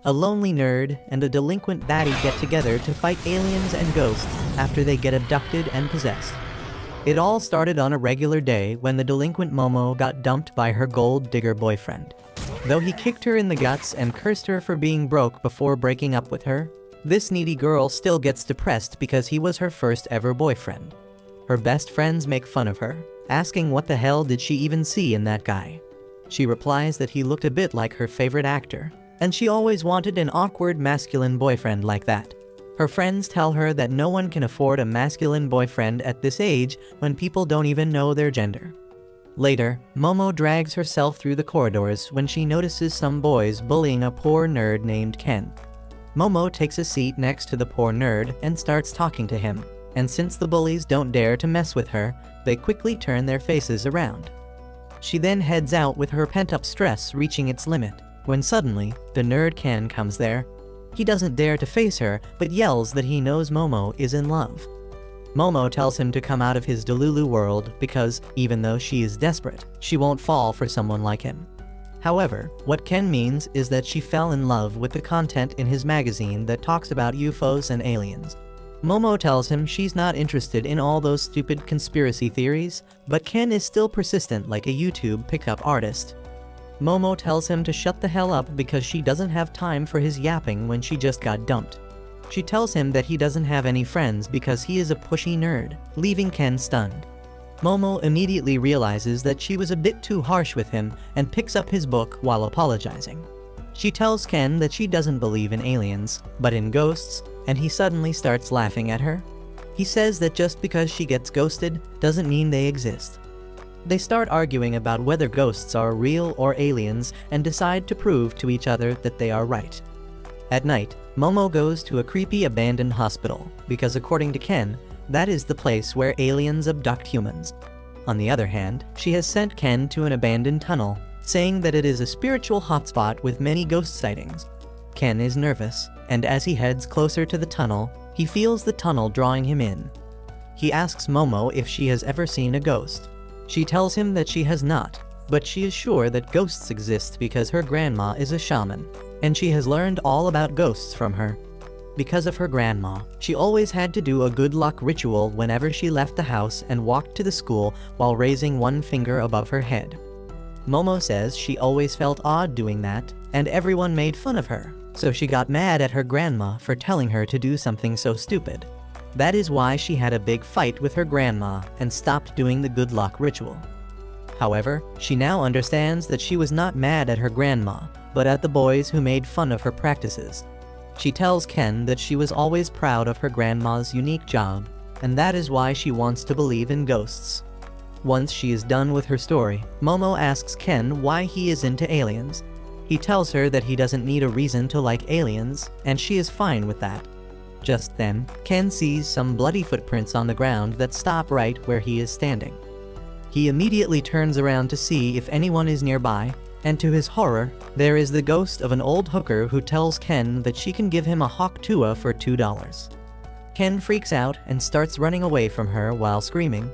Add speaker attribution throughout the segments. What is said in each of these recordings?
Speaker 1: A lonely nerd and a delinquent baddie get together to fight aliens and ghosts after they get abducted and possessed. It all started on a regular day when the delinquent Momo got dumped by her gold digger boyfriend. Though he kicked her in the guts and cursed her for being broke before breaking up with her, this needy girl still gets depressed because he was her first ever boyfriend. Her best friends make fun of her, asking what the hell did she even see in that guy. She replies that he looked a bit like her favorite actor, and she always wanted an awkward masculine boyfriend like that. Her friends tell her that no one can afford a masculine boyfriend at this age when people don't even know their gender. Later, Momo drags herself through the corridors when she notices some boys bullying a poor nerd named Ken. Momo takes a seat next to the poor nerd and starts talking to him, and since the bullies don't dare to mess with her, they quickly turn their faces around. She then heads out with her pent-up stress reaching its limit, when suddenly, the nerd Ken comes there. He doesn't dare to face her, but yells that he knows Momo is in love. Momo tells him to come out of his Delulu world because, even though she is desperate, she won't fall for someone like him. However, what Ken means is that she fell in love with the content in his magazine that talks about UFOs and aliens. Momo tells him she's not interested in all those stupid conspiracy theories, but Ken is still persistent like a YouTube pickup artist. Momo tells him to shut the hell up because she doesn't have time for his yapping when she just got dumped. She tells him that he doesn't have any friends because he is a pushy nerd, leaving Ken stunned. Momo immediately realizes that she was a bit too harsh with him and picks up his book while apologizing. She tells Ken that she doesn't believe in aliens, but in ghosts, and he suddenly starts laughing at her. He says that just because she gets ghosted doesn't mean they exist. They start arguing about whether ghosts are real or aliens and decide to prove to each other that they are right. At night, Momo goes to a creepy abandoned hospital because according to Ken, that is the place where aliens abduct humans. On the other hand, she has sent Ken to an abandoned tunnel, saying that it is a spiritual hotspot with many ghost sightings. Ken is nervous, and as he heads closer to the tunnel, he feels the tunnel drawing him in. He asks Momo if she has ever seen a ghost. She tells him that she has not, but she is sure that ghosts exist because her grandma is a shaman, and she has learned all about ghosts from her. Because of her grandma, she always had to do a good luck ritual whenever she left the house and walked to the school while raising one finger above her head. Momo says she always felt odd doing that, and everyone made fun of her, so she got mad at her grandma for telling her to do something so stupid. That is why she had a big fight with her grandma and stopped doing the good luck ritual. However, she now understands that she was not mad at her grandma, but at the boys who made fun of her practices. She tells Ken that she was always proud of her grandma's unique job, and that is why she wants to believe in ghosts. Once she is done with her story, Momo asks Ken why he is into aliens. He tells her that he doesn't need a reason to like aliens, and she is fine with that. Just then, Ken sees some bloody footprints on the ground that stop right where he is standing. He immediately turns around to see if anyone is nearby, and to his horror, there is the ghost of an old hooker who tells Ken that she can give him a hawk tuah for $2. Ken freaks out and starts running away from her while screaming.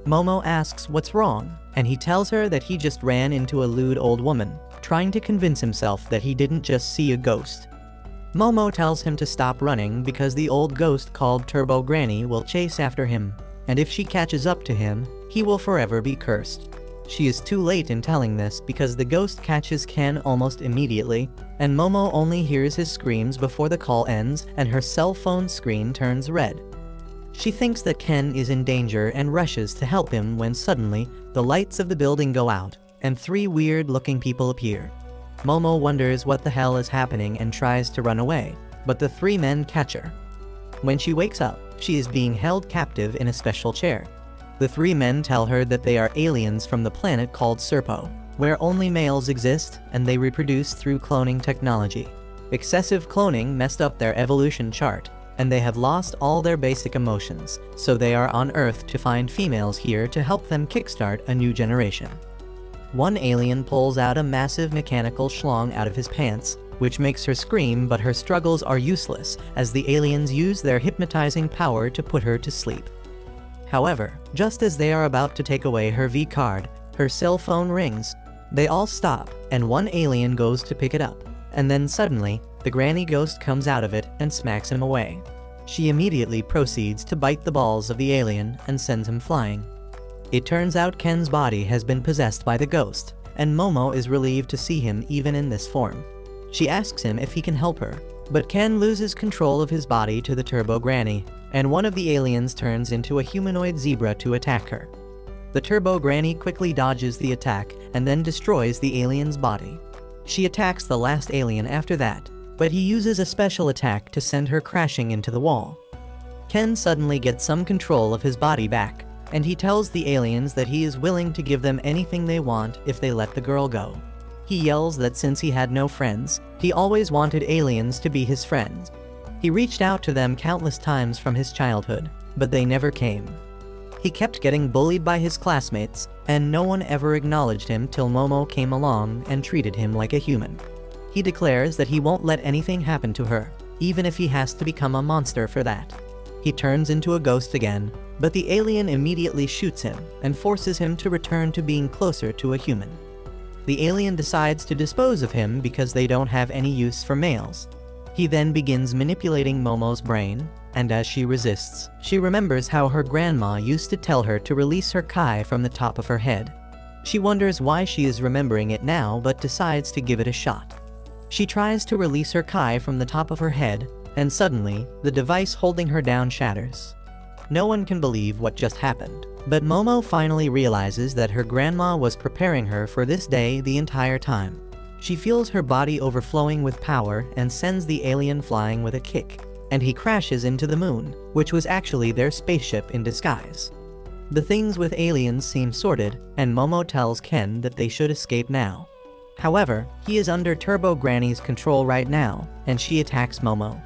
Speaker 1: Momo asks what's wrong, and he tells her that he just ran into a lewd old woman, trying to convince himself that he didn't just see a ghost. Momo tells him to stop running because the old ghost called Turbo Granny will chase after him, and if she catches up to him, he will forever be cursed. She is too late in telling this because the ghost catches Ken almost immediately, and Momo only hears his screams before the call ends and her cell phone screen turns red. She thinks that Ken is in danger and rushes to help him when suddenly, the lights of the building go out, and 3 weird-looking people appear. Momo wonders what the hell is happening and tries to run away, but the 3 men catch her. When she wakes up, she is being held captive in a special chair. The 3 men tell her that they are aliens from the planet called Serpo, where only males exist and they reproduce through cloning technology. Excessive cloning messed up their evolution chart, and they have lost all their basic emotions, so they are on Earth to find females here to help them kickstart a new generation. One alien pulls out a massive mechanical schlong out of his pants, which makes her scream, but her struggles are useless as the aliens use their hypnotizing power to put her to sleep. However, just as they are about to take away her V-card, her cell phone rings. They all stop, and one alien goes to pick it up, and then suddenly, the granny ghost comes out of it and smacks him away. She immediately proceeds to bite the balls of the alien and sends him flying. It turns out Ken's body has been possessed by the ghost, and Momo is relieved to see him even in this form. She asks him if he can help her, but Ken loses control of his body to the Turbo Granny, and one of the aliens turns into a humanoid zebra to attack her. The Turbo Granny quickly dodges the attack and then destroys the alien's body. She attacks the last alien after that, but he uses a special attack to send her crashing into the wall. Ken suddenly gets some control of his body back, and he tells the aliens that he is willing to give them anything they want if they let the girl go. He yells that since he had no friends, he always wanted aliens to be his friends. He reached out to them countless times from his childhood, but they never came. He kept getting bullied by his classmates, and no one ever acknowledged him till Momo came along and treated him like a human. He declares that he won't let anything happen to her, even if he has to become a monster for that. He turns into a ghost again, but the alien immediately shoots him and forces him to return to being closer to a human. The alien decides to dispose of him because they don't have any use for males. He then begins manipulating Momo's brain, and as she resists, she remembers how her grandma used to tell her to release her kai from the top of her head. She wonders why she is remembering it now but decides to give it a shot. She tries to release her kai from the top of her head, and suddenly, the device holding her down shatters. No one can believe what just happened, but Momo finally realizes that her grandma was preparing her for this day the entire time. She feels her body overflowing with power and sends the alien flying with a kick, and he crashes into the moon, which was actually their spaceship in disguise. The things with aliens seem sorted, and Momo tells Ken that they should escape now. However, he is under Turbo Granny's control right now, and she attacks Momo.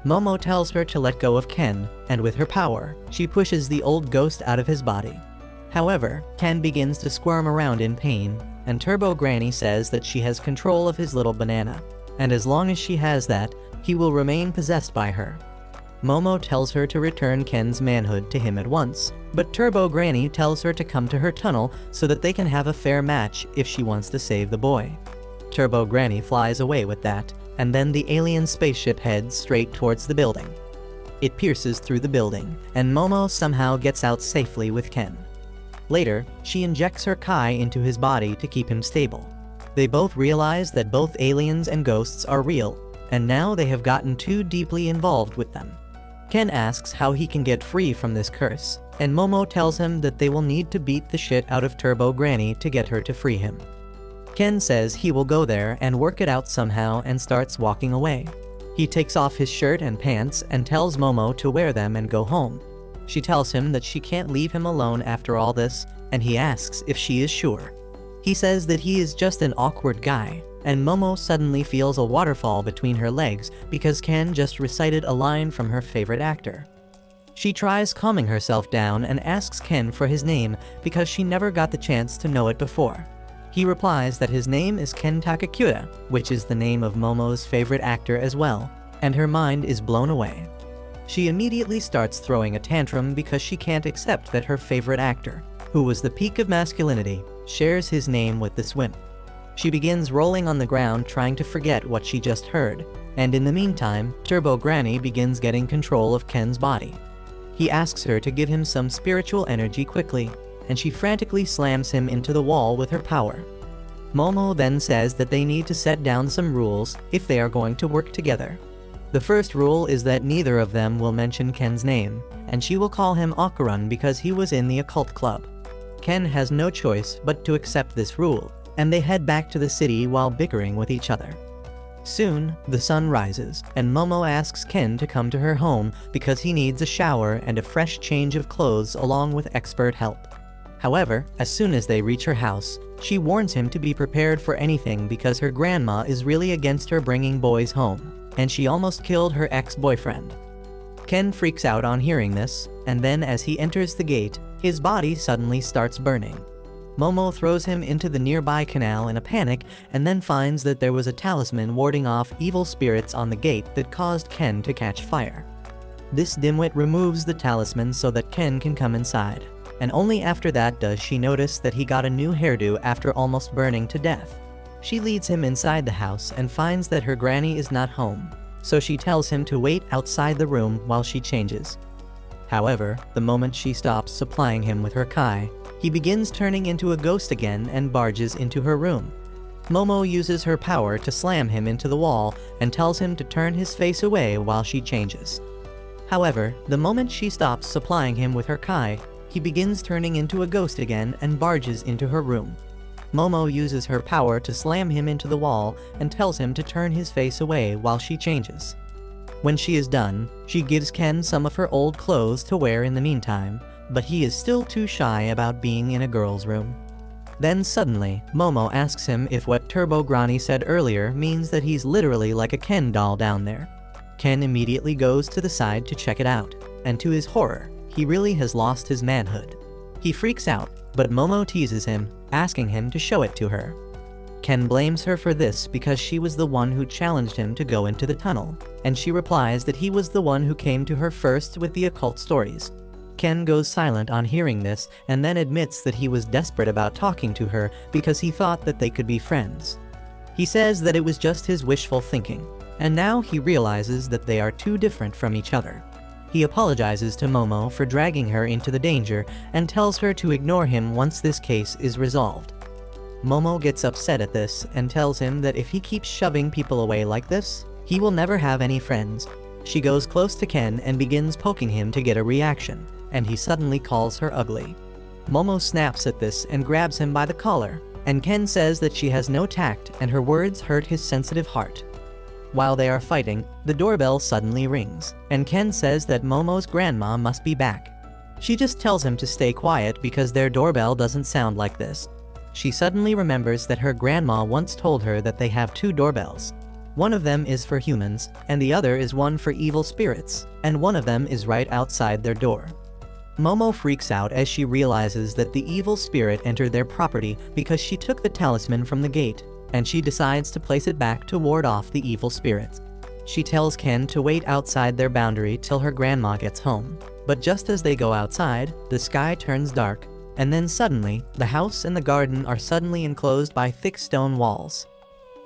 Speaker 1: Momo tells her to let go of Ken, and with her power, she pushes the old ghost out of his body. However, Ken begins to squirm around in pain, and Turbo Granny says that she has control of his little banana, and as long as she has that, he will remain possessed by her. Momo tells her to return Ken's manhood to him at once, but Turbo Granny tells her to come to her tunnel so that they can have a fair match if she wants to save the boy. Turbo Granny flies away with that, and then the alien spaceship heads straight towards the building. It pierces through the building, and Momo somehow gets out safely with Ken. Later, she injects her kai into his body to keep him stable. They both realize that both aliens and ghosts are real, and now they have gotten too deeply involved with them. Ken asks how he can get free from this curse, and Momo tells him that they will need to beat the shit out of Turbo Granny to get her to free him. Ken says he will go there and work it out somehow and starts walking away. He takes off his shirt and pants and tells Momo to wear them and go home. She tells him that she can't leave him alone after all this, and he asks if she is sure. He says that he is just an awkward guy, and Momo suddenly feels a waterfall between her legs because Ken just recited a line from her favorite actor. She tries calming herself down and asks Ken for his name because she never got the chance to know it before. He replies that his name is Ken Takakura, which is the name of Momo's favorite actor as well, and her mind is blown away. She immediately starts throwing a tantrum because she can't accept that her favorite actor, who was the peak of masculinity, shares his name with this wimp. She begins rolling on the ground trying to forget what she just heard, and in the meantime, Turbo Granny begins getting control of Ken's body. He asks her to give him some spiritual energy quickly, and she frantically slams him into the wall with her power. Momo then says that they need to set down some rules if they are going to work together. The first rule is that neither of them will mention Ken's name, and she will call him Okarun because he was in the occult club. Ken has no choice but to accept this rule, and they head back to the city while bickering with each other. Soon, the sun rises, and Momo asks Ken to come to her home because he needs a shower and a fresh change of clothes along with expert help. However, as soon as they reach her house, she warns him to be prepared for anything because her grandma is really against her bringing boys home, and she almost killed her ex-boyfriend. Ken freaks out on hearing this, and then as he enters the gate, his body suddenly starts burning. Momo throws him into the nearby canal in a panic and then finds that there was a talisman warding off evil spirits on the gate that caused Ken to catch fire. This dimwit removes the talisman so that Ken can come inside, and only after that does she notice that he got a new hairdo after almost burning to death. She leads him inside the house and finds that her granny is not home, so she tells him to wait outside the room while she changes. However, the moment she stops supplying him with her kai, he begins turning into a ghost again and barges into her room. Momo uses her power to slam him into the wall and tells him to turn his face away while she changes. However, the moment she stops supplying him with her kai, he begins turning into a ghost again and barges into her room. Momo uses her power to slam him into the wall and tells him to turn his face away while she changes. When she is done, she gives Ken some of her old clothes to wear in the meantime, but he is still too shy about being in a girl's room. Then suddenly, Momo asks him if what Turbo Granny said earlier means that he's literally like a Ken doll down there. Ken immediately goes to the side to check it out, and to his horror, he really has lost his manhood. He freaks out, but Momo teases him, asking him to show it to her. Ken blames her for this because she was the one who challenged him to go into the tunnel, and she replies that he was the one who came to her first with the occult stories. Ken goes silent on hearing this and then admits that he was desperate about talking to her because he thought that they could be friends. He says that it was just his wishful thinking, and now he realizes that they are too different from each other. He apologizes to Momo for dragging her into the danger and tells her to ignore him once this case is resolved. Momo gets upset at this and tells him that if he keeps shoving people away like this, he will never have any friends. She goes close to Ken and begins poking him to get a reaction, and he suddenly calls her ugly. Momo snaps at this and grabs him by the collar, and Ken says that she has no tact and her words hurt his sensitive heart. While they are fighting, the doorbell suddenly rings, and Ken says that Momo's grandma must be back. She just tells him to stay quiet because their doorbell doesn't sound like this. She suddenly remembers that her grandma once told her that they have two doorbells. One of them is for humans, and the other is one for evil spirits, and one of them is right outside their door. Momo freaks out as she realizes that the evil spirit entered their property because she took the talisman from the gate, and she decides to place it back to ward off the evil spirits. She tells Ken to wait outside their boundary till her grandma gets home, but just as they go outside, the sky turns dark, and then suddenly, the house and the garden are suddenly enclosed by thick stone walls.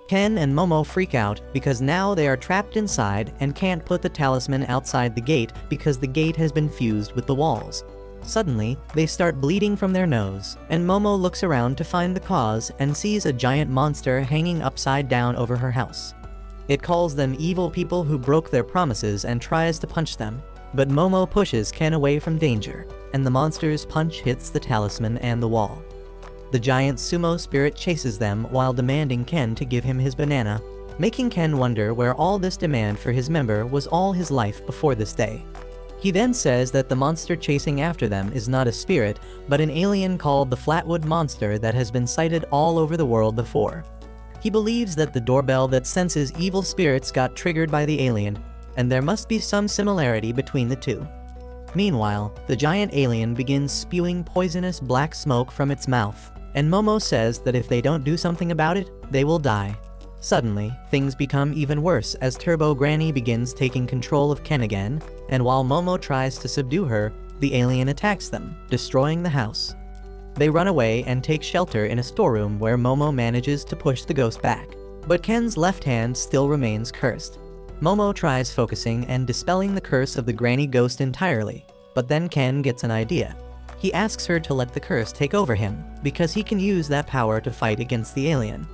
Speaker 1: Ken and Momo freak out because now they are trapped inside and can't put the talisman outside the gate because the gate has been fused with the walls. Suddenly, they start bleeding from their nose, and Momo looks around to find the cause and sees a giant monster hanging upside down over her house. It calls them evil people who broke their promises and tries to punch them, but Momo pushes Ken away from danger, and the monster's punch hits the talisman and the wall. The giant sumo spirit chases them while demanding Ken to give him his banana, making Ken wonder where all this demand for his member was all his life before this day. He then says that the monster chasing after them is not a spirit, but an alien called the Flatwood Monster that has been sighted all over the world before. He believes that the doorbell that senses evil spirits got triggered by the alien, and there must be some similarity between the two. Meanwhile, the giant alien begins spewing poisonous black smoke from its mouth, and Momo says that if they don't do something about it, they will die. Suddenly, things become even worse as Turbo Granny begins taking control of Ken again, and while Momo tries to subdue her, the alien attacks them, destroying the house. They run away and take shelter in a storeroom where Momo manages to push the ghost back, but Ken's left hand still remains cursed. Momo tries focusing and dispelling the curse of the granny ghost entirely, but then Ken gets an idea. He asks her to let the curse take over him, because he can use that power to fight against the alien.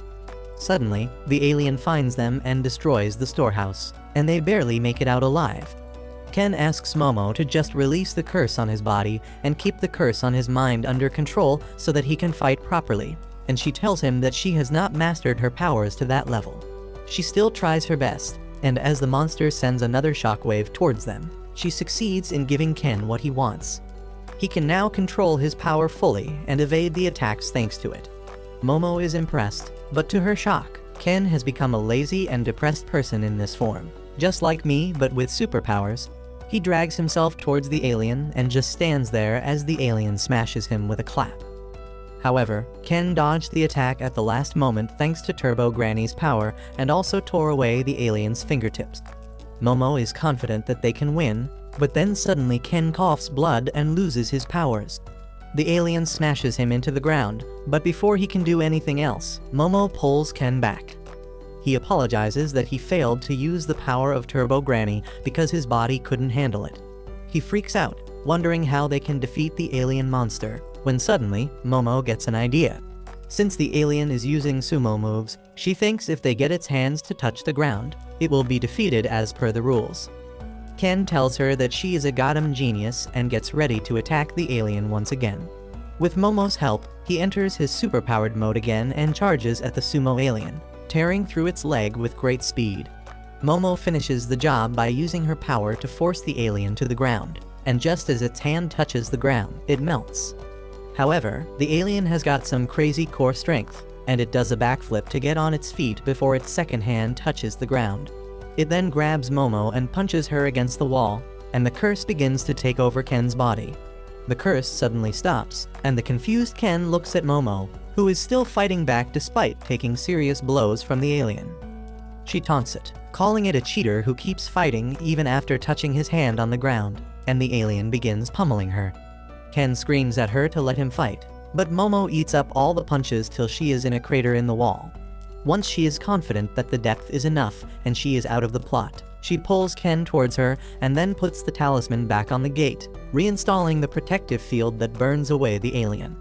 Speaker 1: Suddenly, the alien finds them and destroys the storehouse, and they barely make it out alive. Ken asks Momo to just release the curse on his body and keep the curse on his mind under control so that he can fight properly, and she tells him that she has not mastered her powers to that level. She still tries her best, and as the monster sends another shockwave towards them, she succeeds in giving Ken what he wants. He can now control his power fully and evade the attacks thanks to it. Momo is impressed, but to her shock, Ken has become a lazy and depressed person in this form. Just like me, but with superpowers. He drags himself towards the alien and just stands there as the alien smashes him with a clap. However, Ken dodged the attack at the last moment thanks to Turbo Granny's power and also tore away the alien's fingertips. Momo is confident that they can win, but then suddenly Ken coughs blood and loses his powers. The alien smashes him into the ground, but before he can do anything else, Momo pulls Ken back. He apologizes that he failed to use the power of Turbo Granny because his body couldn't handle it. He freaks out, wondering how they can defeat the alien monster, when suddenly, Momo gets an idea. Since the alien is using sumo moves, she thinks if they get its hands to touch the ground, it will be defeated as per the rules. Ken tells her that she is a goddamn genius and gets ready to attack the alien once again. With Momo's help, he enters his superpowered mode again and charges at the sumo alien, tearing through its leg with great speed. Momo finishes the job by using her power to force the alien to the ground, and just as its hand touches the ground, it melts. However, the alien has got some crazy core strength, and it does a backflip to get on its feet before its second hand touches the ground. It then grabs Momo and punches her against the wall, and the curse begins to take over Ken's body. The curse suddenly stops, and the confused Ken looks at Momo, who is still fighting back despite taking serious blows from the alien. She taunts it, calling it a cheater who keeps fighting even after touching his hand on the ground, and the alien begins pummeling her. Ken screams at her to let him fight, but Momo eats up all the punches till she is in a crater in the wall. Once she is confident that the depth is enough and she is out of the plot, she pulls Ken towards her and then puts the talisman back on the gate, reinstalling the protective field that burns away the alien.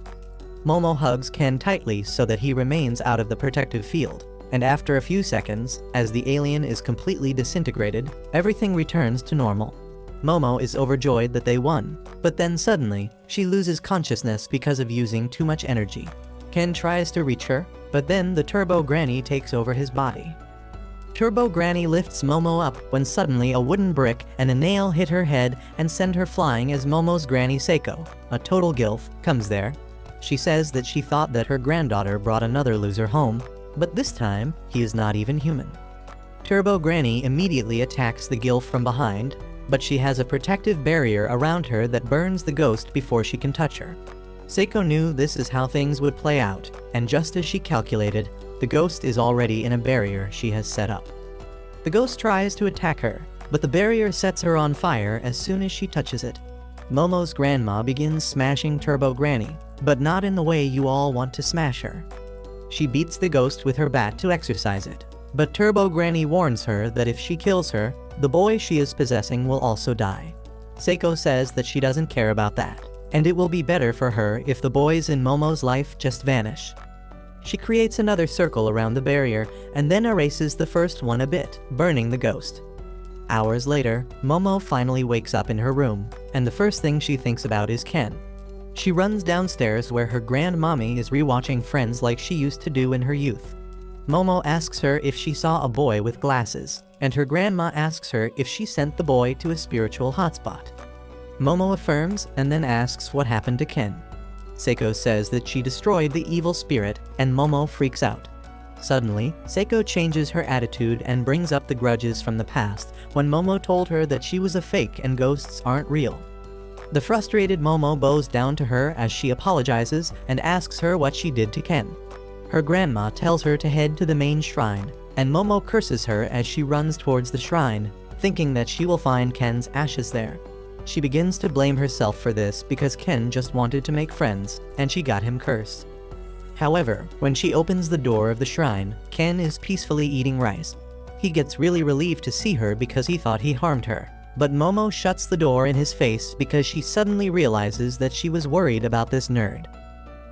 Speaker 1: Momo hugs Ken tightly so that he remains out of the protective field, and after a few seconds, as the alien is completely disintegrated, everything returns to normal. Momo is overjoyed that they won, but then suddenly, she loses consciousness because of using too much energy. Ken tries to reach her, but then the Turbo Granny takes over his body. Turbo Granny lifts Momo up when suddenly a wooden brick and a nail hit her head and send her flying as Momo's granny Seiko, a total gilf, comes there. She says that she thought that her granddaughter brought another loser home, but this time, he is not even human. Turbo Granny immediately attacks the gilf from behind, but she has a protective barrier around her that burns the ghost before she can touch her. Seiko knew this is how things would play out, and just as she calculated, the ghost is already in a barrier she has set up. The ghost tries to attack her, but the barrier sets her on fire as soon as she touches it. Momo's grandma begins smashing Turbo Granny, but not in the way you all want to smash her. She beats the ghost with her bat to exorcise it, but Turbo Granny warns her that if she kills her, the boy she is possessing will also die. Seiko says that she doesn't care about that, and it will be better for her if the boys in Momo's life just vanish. She creates another circle around the barrier and then erases the first one a bit, burning the ghost. Hours later, Momo finally wakes up in her room, and the first thing she thinks about is Ken. She runs downstairs where her grandmommy is rewatching Friends like she used to do in her youth. Momo asks her if she saw a boy with glasses, and her grandma asks her if she sent the boy to a spiritual hotspot. Momo affirms and then asks what happened to Ken. Seiko says that she destroyed the evil spirit, and Momo freaks out. Suddenly, Seiko changes her attitude and brings up the grudges from the past when Momo told her that she was a fake and ghosts aren't real. The frustrated Momo bows down to her as she apologizes and asks her what she did to Ken. Her grandma tells her to head to the main shrine, and Momo curses her as she runs towards the shrine, thinking that she will find Ken's ashes there. She begins to blame herself for this because Ken just wanted to make friends, and she got him cursed. However, when she opens the door of the shrine, Ken is peacefully eating rice. He gets really relieved to see her because he thought he harmed her, but Momo shuts the door in his face because she suddenly realizes that she was worried about this nerd.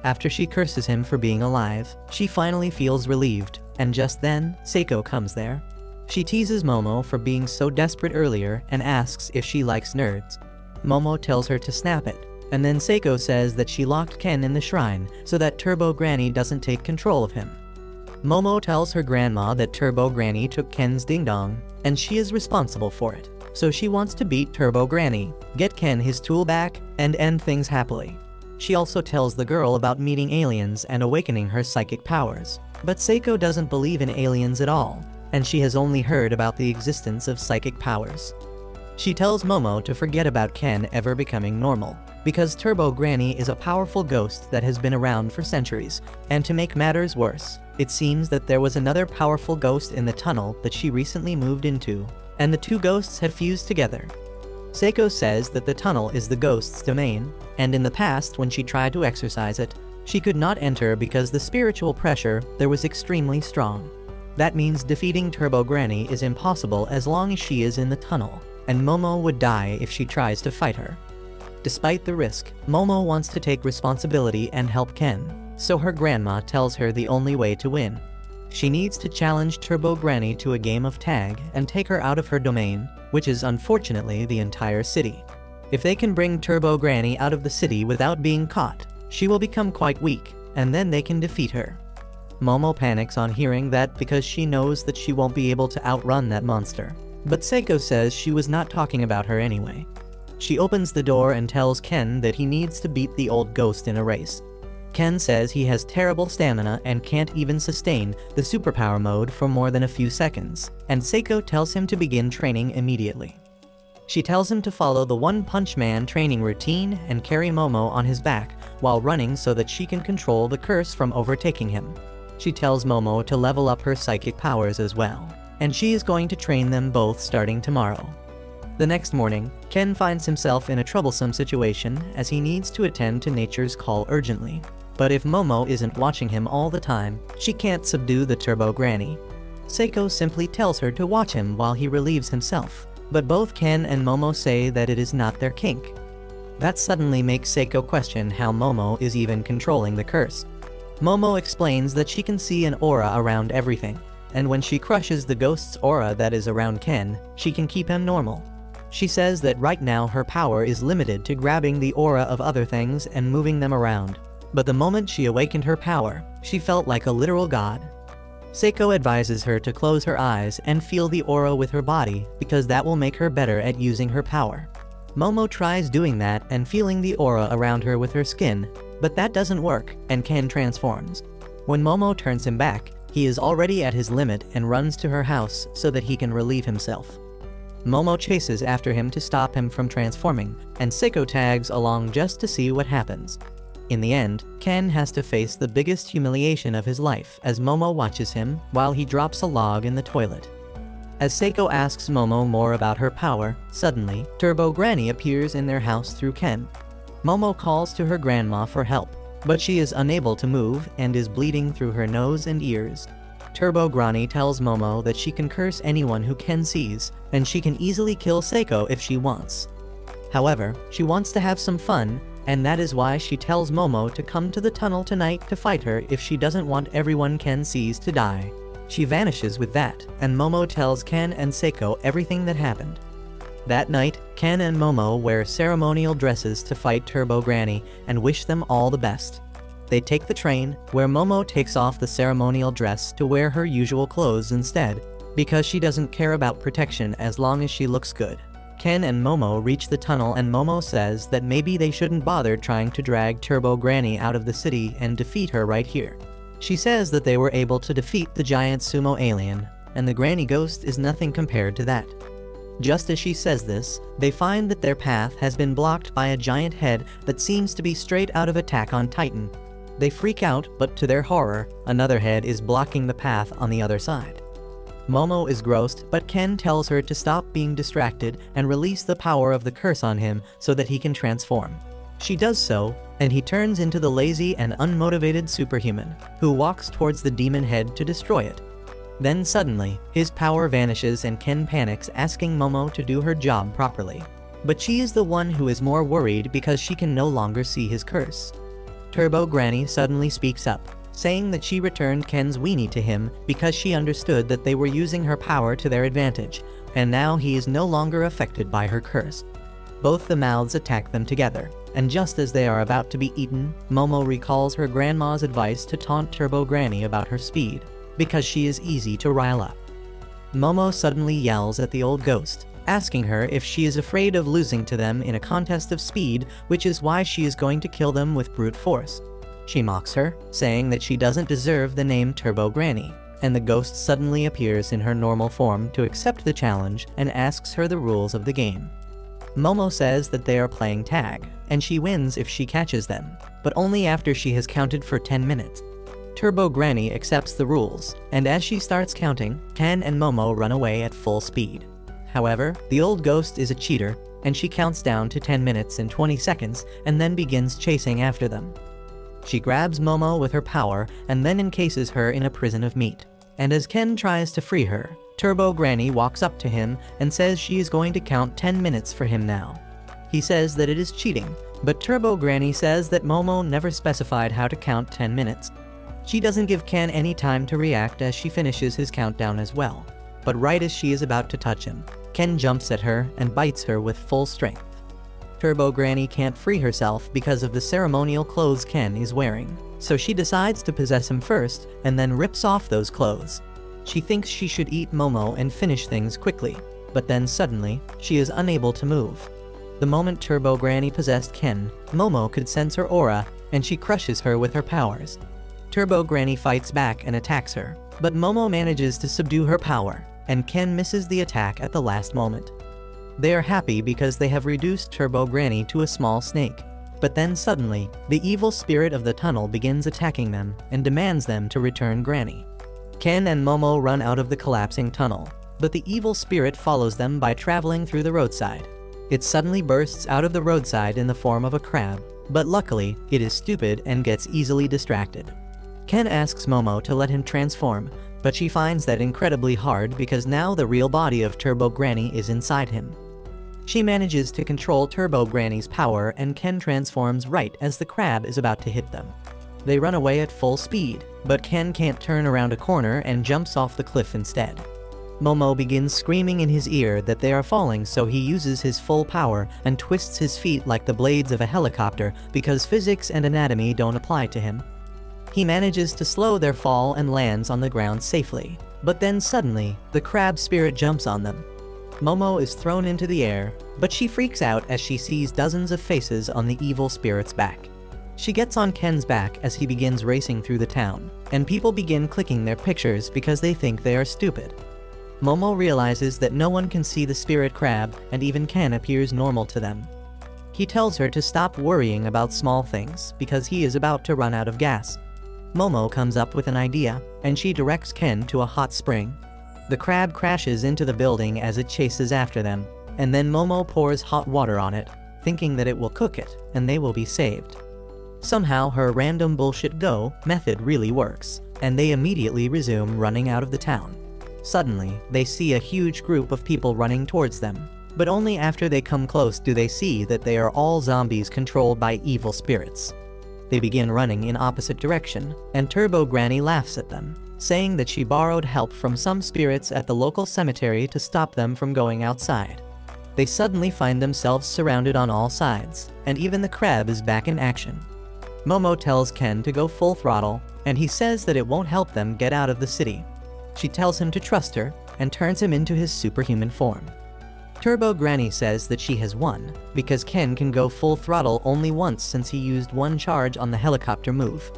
Speaker 1: After she curses him for being alive, she finally feels relieved, and just then, Seiko comes there. She teases Momo for being so desperate earlier and asks if she likes nerds. Momo tells her to snap it, and then Seiko says that she locked Ken in the shrine so that Turbo Granny doesn't take control of him. Momo tells her grandma that Turbo Granny took Ken's ding-dong, and she is responsible for it, so she wants to beat Turbo Granny, get Ken his tool back, and end things happily. She also tells the girl about meeting aliens and awakening her psychic powers, but Seiko doesn't believe in aliens at all, and she has only heard about the existence of psychic powers. She tells Momo to forget about Ken ever becoming normal, because Turbo Granny is a powerful ghost that has been around for centuries, and to make matters worse, it seems that there was another powerful ghost in the tunnel that she recently moved into, and the two ghosts had fused together. Seiko says that the tunnel is the ghost's domain, and in the past when she tried to exercise it, she could not enter because the spiritual pressure there was extremely strong. That means defeating Turbo Granny is impossible as long as she is in the tunnel, and Momo would die if she tries to fight her. Despite the risk, Momo wants to take responsibility and help Ken, so her grandma tells her the only way to win. She needs to challenge Turbo Granny to a game of tag and take her out of her domain, which is unfortunately the entire city. If they can bring Turbo Granny out of the city without being caught, she will become quite weak, and then they can defeat her. Momo panics on hearing that because she knows that she won't be able to outrun that monster. But Seiko says she was not talking about her anyway. She opens the door and tells Ken that he needs to beat the old ghost in a race. Ken says he has terrible stamina and can't even sustain the superpower mode for more than a few seconds, and Seiko tells him to begin training immediately. She tells him to follow the One Punch Man training routine and carry Momo on his back while running so that she can control the curse from overtaking him. She tells Momo to level up her psychic powers as well, and she is going to train them both starting tomorrow. The next morning, Ken finds himself in a troublesome situation as he needs to attend to nature's call urgently. But if Momo isn't watching him all the time, she can't subdue the Turbo Granny. Seiko simply tells her to watch him while he relieves himself, but both Ken and Momo say that it is not their kink. That suddenly makes Seiko question how Momo is even controlling the curse. Momo explains that she can see an aura around everything, and when she crushes the ghost's aura that is around Ken, she can keep him normal. She says that right now her power is limited to grabbing the aura of other things and moving them around. But the moment she awakened her power, she felt like a literal god. Seiko advises her to close her eyes and feel the aura with her body because that will make her better at using her power. Momo tries doing that and feeling the aura around her with her skin, but that doesn't work and Ken transforms. When Momo turns him back, he is already at his limit and runs to her house so that he can relieve himself. Momo chases after him to stop him from transforming, and Seiko tags along just to see what happens. In the end, Ken has to face the biggest humiliation of his life as Momo watches him while he drops a log in the toilet. As Seiko asks Momo more about her power, suddenly, Turbo Granny appears in their house through Ken. Momo calls to her grandma for help, but she is unable to move and is bleeding through her nose and ears. Turbo Granny tells Momo that she can curse anyone who Ken sees, and she can easily kill Seiko if she wants. However, she wants to have some fun, and that is why she tells Momo to come to the tunnel tonight to fight her if she doesn't want everyone Ken sees to die. She vanishes with that, and Momo tells Ken and Seiko everything that happened. That night, Ken and Momo wear ceremonial dresses to fight Turbo Granny and wish them all the best. They take the train, where Momo takes off the ceremonial dress to wear her usual clothes instead, because she doesn't care about protection as long as she looks good. Ken and Momo reach the tunnel and Momo says that maybe they shouldn't bother trying to drag Turbo Granny out of the city and defeat her right here. She says that they were able to defeat the giant sumo alien, and the Granny Ghost is nothing compared to that. Just as she says this, they find that their path has been blocked by a giant head that seems to be straight out of Attack on Titan. They freak out, but to their horror, another head is blocking the path on the other side. Momo is grossed, but Ken tells her to stop being distracted and release the power of the curse on him so that he can transform. She does so, and he turns into the lazy and unmotivated Superhuman, who walks towards the demon head to destroy it. Then suddenly, his power vanishes and Ken panics, asking Momo to do her job properly. But she is the one who is more worried because she can no longer see his curse. Turbo Granny suddenly speaks up, saying that she returned Ken's weenie to him because she understood that they were using her power to their advantage, and now he is no longer affected by her curse. Both the mouths attack them together, and just as they are about to be eaten, Momo recalls her grandma's advice to taunt Turbo Granny about her speed, because she is easy to rile up. Momo suddenly yells at the old ghost, asking her if she is afraid of losing to them in a contest of speed, which is why she is going to kill them with brute force. She mocks her, saying that she doesn't deserve the name Turbo Granny, and the ghost suddenly appears in her normal form to accept the challenge and asks her the rules of the game. Momo says that they are playing tag, and she wins if she catches them, but only after she has counted for 10 minutes. Turbo Granny accepts the rules, and as she starts counting, Ken and Momo run away at full speed. However, the old ghost is a cheater, and she counts down to 10 minutes and 20 seconds and then begins chasing after them. She grabs Momo with her power and then encases her in a prison of meat. And as Ken tries to free her, Turbo Granny walks up to him and says she is going to count 10 minutes for him now. He says that it is cheating, but Turbo Granny says that Momo never specified how to count 10 minutes. She doesn't give Ken any time to react as she finishes his countdown as well. But right as she is about to touch him, Ken jumps at her and bites her with full strength. Turbo Granny can't free herself because of the ceremonial clothes Ken is wearing, so she decides to possess him first and then rips off those clothes. She thinks she should eat Momo and finish things quickly, but then suddenly, she is unable to move. The moment Turbo Granny possessed Ken, Momo could sense her aura, and she crushes her with her powers. Turbo Granny fights back and attacks her, but Momo manages to subdue her power, and Ken misses the attack at the last moment. They are happy because they have reduced Turbo Granny to a small snake. But then suddenly, the evil spirit of the tunnel begins attacking them and demands them to return Granny. Ken and Momo run out of the collapsing tunnel, but the evil spirit follows them by traveling through the roadside. It suddenly bursts out of the roadside in the form of a crab, but luckily, it is stupid and gets easily distracted. Ken asks Momo to let him transform, but she finds that incredibly hard because now the real body of Turbo Granny is inside him. She manages to control Turbo Granny's power and Ken transforms right as the crab is about to hit them. They run away at full speed, but Ken can't turn around a corner and jumps off the cliff instead. Momo begins screaming in his ear that they are falling, so he uses his full power and twists his feet like the blades of a helicopter because physics and anatomy don't apply to him. He manages to slow their fall and lands on the ground safely, but then suddenly, the crab spirit jumps on them. Momo is thrown into the air, but she freaks out as she sees dozens of faces on the evil spirit's back. She gets on Ken's back as he begins racing through the town, and people begin clicking their pictures because they think they are stupid. Momo realizes that no one can see the spirit crab, and even Ken appears normal to them. He tells her to stop worrying about small things because he is about to run out of gas. Momo comes up with an idea, and she directs Ken to a hot spring. The crab crashes into the building as it chases after them, and then Momo pours hot water on it, thinking that it will cook it, and they will be saved. Somehow her random bullshit go method really works, and they immediately resume running out of the town. Suddenly, they see a huge group of people running towards them, but only after they come close do they see that they are all zombies controlled by evil spirits. They begin running in opposite direction, and Turbo Granny laughs at them, saying that she borrowed help from some spirits at the local cemetery to stop them from going outside. They suddenly find themselves surrounded on all sides, and even the crab is back in action. Momo tells Ken to go full throttle, and he says that it won't help them get out of the city. She tells him to trust her, and turns him into his superhuman form. Turbo Granny says that she has won, because Ken can go full throttle only once since he used one charge on the helicopter move.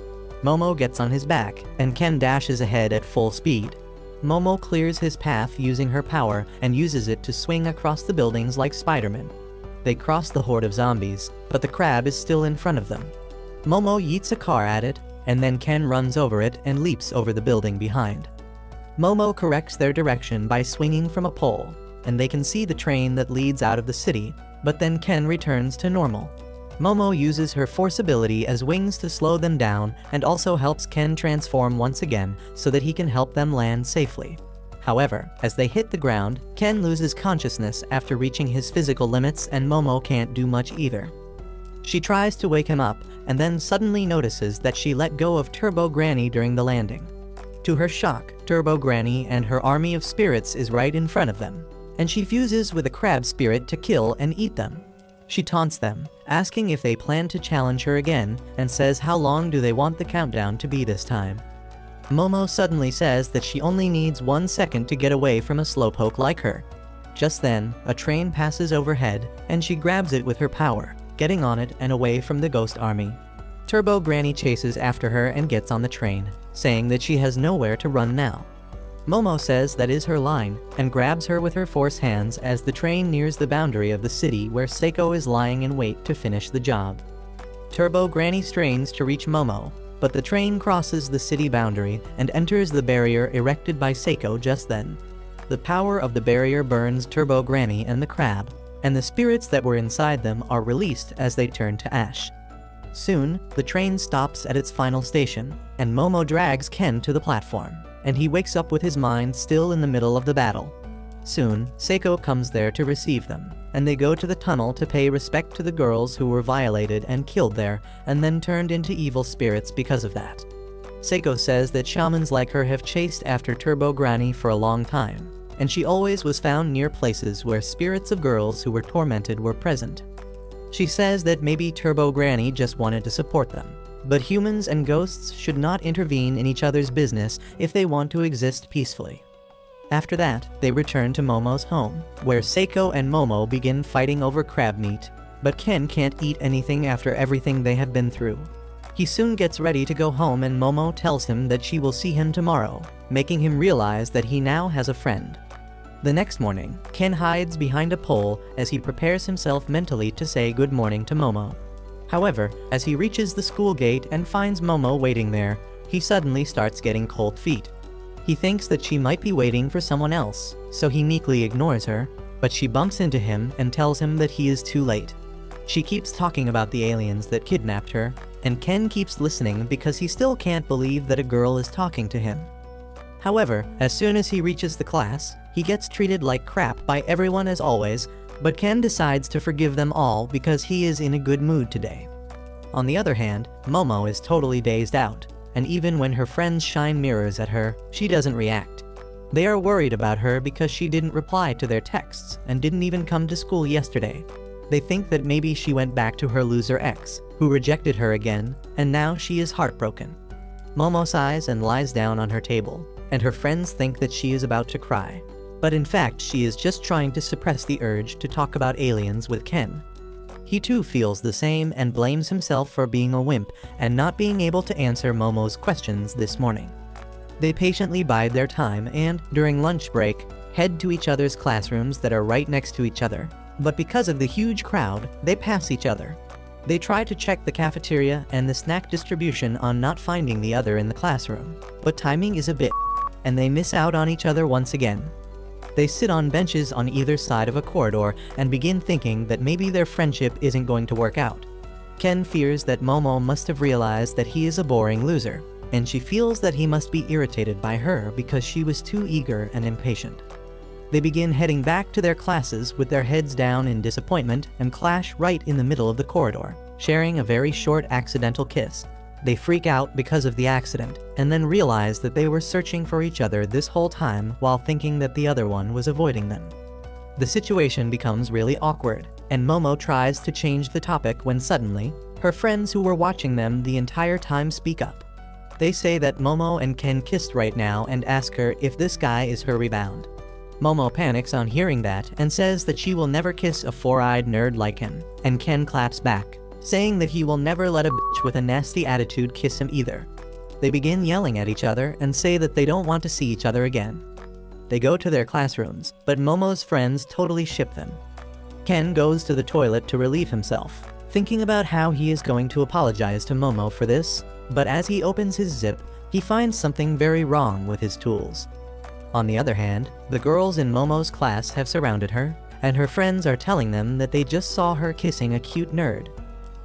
Speaker 1: Momo gets on his back, and Ken dashes ahead at full speed. Momo clears his path using her power and uses it to swing across the buildings like Spider-Man. They cross the horde of zombies, but the crab is still in front of them. Momo yeets a car at it, and then Ken runs over it and leaps over the building behind. Momo corrects their direction by swinging from a pole, and they can see the train that leads out of the city, but then Ken returns to normal. Momo uses her force ability as wings to slow them down and also helps Ken transform once again so that he can help them land safely. However, as they hit the ground, Ken loses consciousness after reaching his physical limits and Momo can't do much either. She tries to wake him up and then suddenly notices that she let go of Turbo Granny during the landing. To her shock, Turbo Granny and her army of spirits is right in front of them, and she fuses with a crab spirit to kill and eat them. She taunts them, asking if they plan to challenge her again, and says how long do they want the countdown to be this time. Momo suddenly says that she only needs 1 second to get away from a slowpoke like her. Just then, a train passes overhead, and she grabs it with her power, getting on it and away from the ghost army. Turbo Granny chases after her and gets on the train, saying that she has nowhere to run now. Momo says that is her line, and grabs her with her force hands as the train nears the boundary of the city where Seiko is lying in wait to finish the job. Turbo Granny strains to reach Momo, but the train crosses the city boundary and enters the barrier erected by Seiko just then. The power of the barrier burns Turbo Granny and the crab, and the spirits that were inside them are released as they turn to ash. Soon, the train stops at its final station, and Momo drags Ken to the platform, and he wakes up with his mind still in the middle of the battle. Soon, Seiko comes there to receive them, and they go to the tunnel to pay respect to the girls who were violated and killed there, and then turned into evil spirits because of that. Seiko says that shamans like her have chased after Turbo Granny for a long time, and she always was found near places where spirits of girls who were tormented were present. She says that maybe Turbo Granny just wanted to support them, but humans and ghosts should not intervene in each other's business if they want to exist peacefully. After that, they return to Momo's home, where Seiko and Momo begin fighting over crab meat, but Ken can't eat anything after everything they have been through. He soon gets ready to go home, and Momo tells him that she will see him tomorrow, making him realize that he now has a friend. The next morning, Ken hides behind a pole as he prepares himself mentally to say good morning to Momo. However, as he reaches the school gate and finds Momo waiting there, he suddenly starts getting cold feet. He thinks that she might be waiting for someone else, so he meekly ignores her, but she bumps into him and tells him that he is too late. She keeps talking about the aliens that kidnapped her, and Ken keeps listening because he still can't believe that a girl is talking to him. However, as soon as he reaches the class, he gets treated like crap by everyone as always, but Ken decides to forgive them all because he is in a good mood today. On the other hand, Momo is totally dazed out, and even when her friends shine mirrors at her, she doesn't react. They are worried about her because she didn't reply to their texts and didn't even come to school yesterday. They think that maybe she went back to her loser ex, who rejected her again, and now she is heartbroken. Momo sighs and lies down on her table, and her friends think that she is about to cry. But in fact, she is just trying to suppress the urge to talk about aliens with Ken. He too feels the same and blames himself for being a wimp and not being able to answer Momo's questions this morning. They patiently bide their time and, during lunch break, head to each other's classrooms that are right next to each other. But because of the huge crowd, they pass each other. They try to check the cafeteria and the snack distribution on not finding the other in the classroom, but timing is a bit, and they miss out on each other once again. They sit on benches on either side of a corridor and begin thinking that maybe their friendship isn't going to work out. Ken fears that Momo must have realized that he is a boring loser, and she feels that he must be irritated by her because she was too eager and impatient. They begin heading back to their classes with their heads down in disappointment and clash right in the middle of the corridor, sharing a very short accidental kiss. They freak out because of the accident, and then realize that they were searching for each other this whole time while thinking that the other one was avoiding them. The situation becomes really awkward, and Momo tries to change the topic when suddenly, her friends who were watching them the entire time speak up. They say that Momo and Ken kissed right now and ask her if this guy is her rebound. Momo panics on hearing that and says that she will never kiss a four-eyed nerd like him, and Ken claps back, saying that he will never let a bitch with a nasty attitude kiss him either. They begin yelling at each other and say that they don't want to see each other again. They go to their classrooms, but Momo's friends totally ship them. Ken goes to the toilet to relieve himself, thinking about how he is going to apologize to Momo for this, but as he opens his zip, he finds something very wrong with his tools. On the other hand, the girls in Momo's class have surrounded her, and her friends are telling them that they just saw her kissing a cute nerd.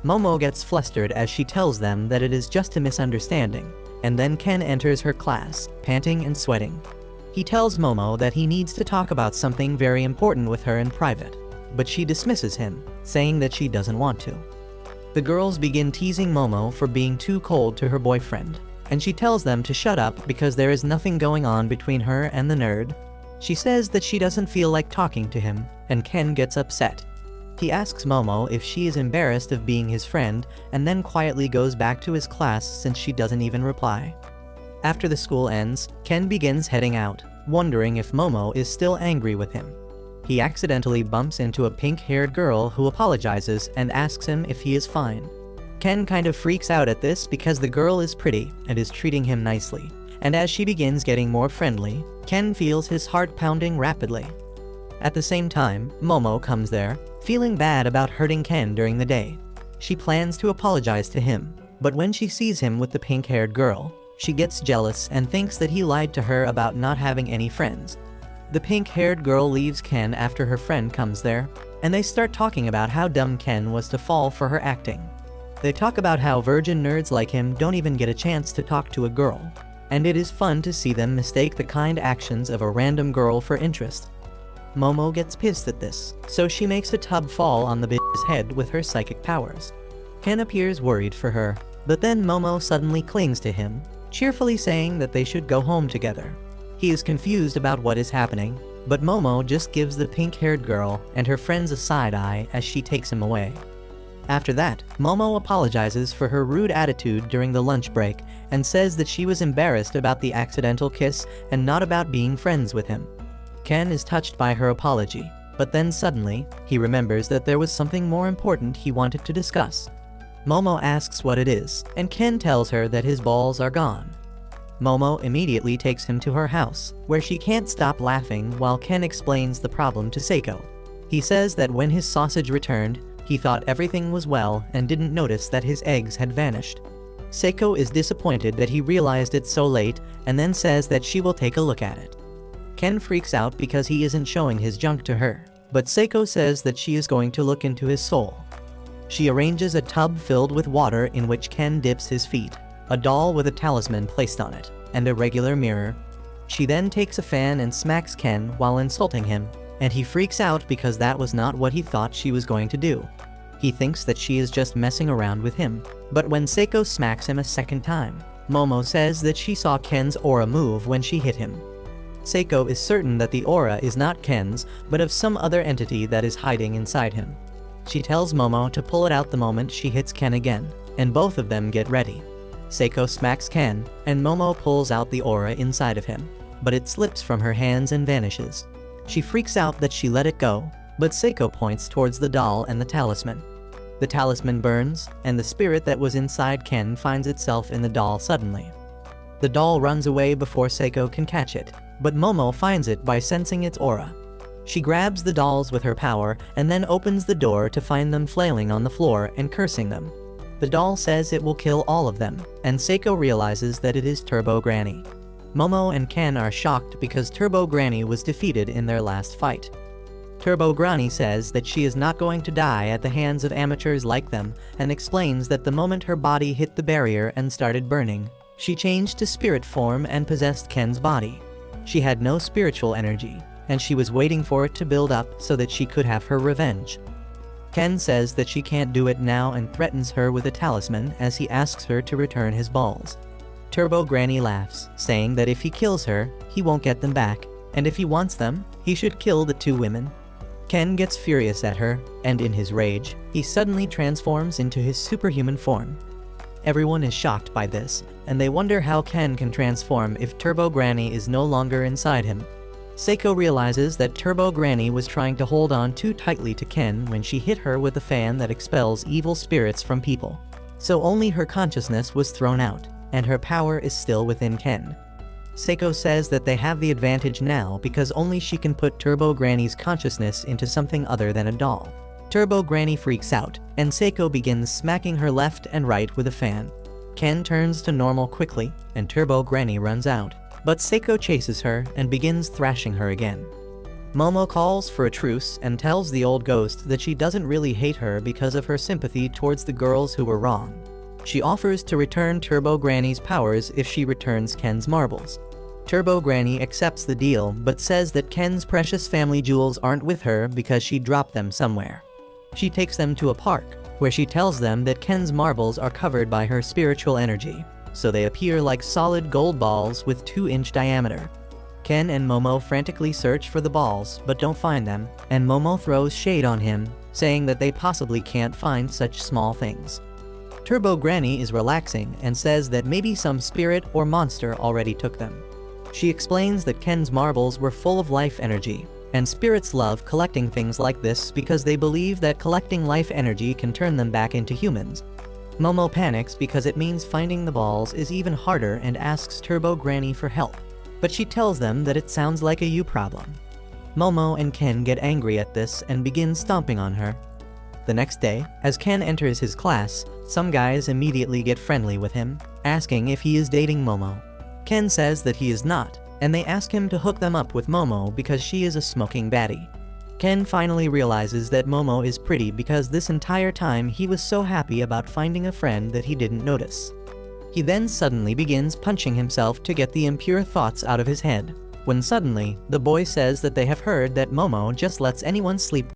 Speaker 1: Momo gets flustered as she tells them that it is just a misunderstanding, and then Ken enters her class, panting and sweating. He tells Momo that he needs to talk about something very important with her in private, but she dismisses him, saying that she doesn't want to. The girls begin teasing Momo for being too cold to her boyfriend, and she tells them to shut up because there is nothing going on between her and the nerd. She says that she doesn't feel like talking to him, and Ken gets upset. He asks Momo if she is embarrassed of being his friend, and then quietly goes back to his class since she doesn't even reply. After the school ends, Ken begins heading out, wondering if Momo is still angry with him. He accidentally bumps into a pink-haired girl who apologizes and asks him if he is fine. Ken kind of freaks out at this because the girl is pretty and is treating him nicely, and as she begins getting more friendly, Ken feels his heart pounding rapidly. At the same time, Momo comes there, feeling bad about hurting Ken during the day. She plans to apologize to him, but when she sees him with the pink-haired girl, she gets jealous and thinks that he lied to her about not having any friends. The pink-haired girl leaves Ken after her friend comes there, and they start talking about how dumb Ken was to fall for her acting. They talk about how virgin nerds like him don't even get a chance to talk to a girl, and it is fun to see them mistake the kind actions of a random girl for interest. Momo gets pissed at this, so she makes a tub fall on the bitch's head with her psychic powers. Ken appears worried for her, but then Momo suddenly clings to him, cheerfully saying that they should go home together. He is confused about what is happening, but Momo just gives the pink-haired girl and her friends a side-eye as she takes him away. After that, Momo apologizes for her rude attitude during the lunch break and says that she was embarrassed about the accidental kiss and not about being friends with him. Ken is touched by her apology, but then suddenly, he remembers that there was something more important he wanted to discuss. Momo asks what it is, and Ken tells her that his balls are gone. Momo immediately takes him to her house, where she can't stop laughing while Ken explains the problem to Seiko. He says that when his sausage returned, he thought everything was well and didn't notice that his eggs had vanished. Seiko is disappointed that he realized it so late and then says that she will take a look at it. Ken freaks out because he isn't showing his junk to her, but Seiko says that she is going to look into his soul. She arranges a tub filled with water in which Ken dips his feet, a doll with a talisman placed on it, and a regular mirror. She then takes a fan and smacks Ken while insulting him, and he freaks out because that was not what he thought she was going to do. He thinks that she is just messing around with him, but when Seiko smacks him a second time, Momo says that she saw Ken's aura move when she hit him. Seiko is certain that the aura is not Ken's, but of some other entity that is hiding inside him. She tells Momo to pull it out the moment she hits Ken again, and both of them get ready. Seiko smacks Ken, and Momo pulls out the aura inside of him, but it slips from her hands and vanishes. She freaks out that she let it go, but Seiko points towards the doll and the talisman. The talisman burns, and the spirit that was inside Ken finds itself in the doll suddenly. The doll runs away before Seiko can catch it, but Momo finds it by sensing its aura. She grabs the dolls with her power and then opens the door to find them flailing on the floor and cursing them. The doll says it will kill all of them, and Seiko realizes that it is Turbo Granny. Momo and Ken are shocked because Turbo Granny was defeated in their last fight. Turbo Granny says that she is not going to die at the hands of amateurs like them and explains that the moment her body hit the barrier and started burning, she changed to spirit form and possessed Ken's body. She had no spiritual energy, and she was waiting for it to build up so that she could have her revenge. Ken says that she can't do it now and threatens her with a talisman as he asks her to return his balls. Turbo Granny laughs, saying that if he kills her, he won't get them back, and if he wants them, he should kill the two women. Ken gets furious at her, and in his rage, he suddenly transforms into his superhuman form. Everyone is shocked by this, and they wonder how Ken can transform if Turbo Granny is no longer inside him. Seiko realizes that Turbo Granny was trying to hold on too tightly to Ken when she hit her with a fan that expels evil spirits from people. So only her consciousness was thrown out, and her power is still within Ken. Seiko says that they have the advantage now because only she can put Turbo Granny's consciousness into something other than a doll. Turbo Granny freaks out, and Seiko begins smacking her left and right with a fan. Ken turns to normal quickly, and Turbo Granny runs out, but Seiko chases her and begins thrashing her again. Momo calls for a truce and tells the old ghost that she doesn't really hate her because of her sympathy towards the girls who were wrong. She offers to return Turbo Granny's powers if she returns Ken's marbles. Turbo Granny accepts the deal but says that Ken's precious family jewels aren't with her because she dropped them somewhere. She takes them to a park, where she tells them that Ken's marbles are covered by her spiritual energy, so they appear like solid gold balls with 2-inch diameter. Ken and Momo frantically search for the balls but don't find them, and Momo throws shade on him, saying that they possibly can't find such small things. Turbo Granny is relaxing and says that maybe some spirit or monster already took them. She explains that Ken's marbles were full of life energy, and spirits love collecting things like this because they believe that collecting life energy can turn them back into humans. Momo panics because it means finding the balls is even harder and asks Turbo Granny for help, but she tells them that it sounds like a you problem. Momo and Ken get angry at this and begin stomping on her. The next day, as Ken enters his class, some guys immediately get friendly with him, asking if he is dating Momo. Ken says that he is not, and they ask him to hook them up with Momo because she is a smoking baddie. Ken finally realizes that Momo is pretty because this entire time he was so happy about finding a friend that he didn't notice. He then suddenly begins punching himself to get the impure thoughts out of his head, when suddenly, the boy says that they have heard that Momo just lets anyone sleep